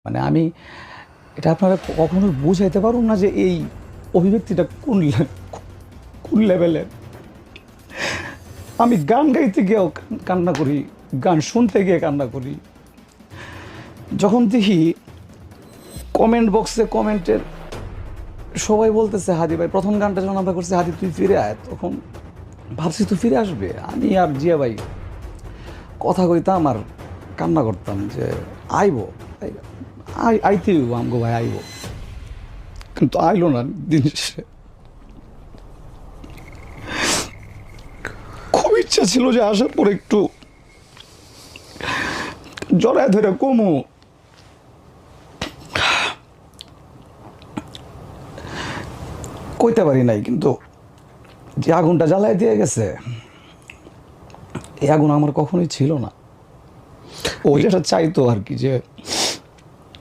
মানে আমি এটা আপনারা কখনো বুঝাইতে পারুন না যে এই অভিব্যক্তিটা কোন লেভেলের। আমি গান গাইতে গিয়েও কান্না করি, গান শুনতে গিয়ে কান্না করি। যখন দেখি কমেন্ট বক্সে কমেন্টের সবাই বলতেছে হাদি ভাই, প্রথম গানটা যখন আমরা করছি হাদি তুই ফিরে আয়, তখন ভাবছি তুই ফিরে আসবে। আমি আর জিয়া ভাই কথা কইতাম আর কান্না করতাম যে আইব, আইতে আমগো ভাই আইব, কিন্তু আইলো না। দিন শেষে খুব ইচ্ছা ছিল যে আসার পর একটু জড়ায় ধরে কমু, কইতে পারি নাই। কিন্তু যে আগুনটা জ্বালায় দিয়ে গেছে, এই আগুন আমার কখনোই ছিল না। ও যেটা চাইতো আর কি, যে